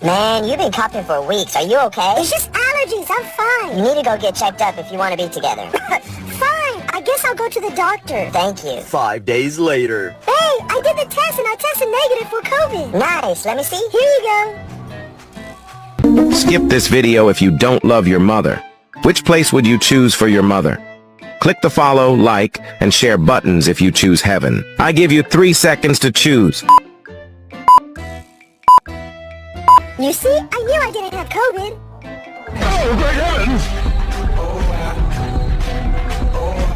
Man, you've been coughing for weeks. Are you okay? It's just allergies. I'm fine. You need to go get checked up if you want to be together. Fine. I guess I'll go to the doctor. Thank you. 5 days later. Hey, I did the test and I tested negative for COVID. Nice. Let me see. Here you go. Skip this video if you don't love your mother. Which place would you choose for your mother? Click the follow, like, and share buttons if you choose heaven. I give you 3 seconds to choose. You see, I knew I didn't have COVID. Oh, great heavens!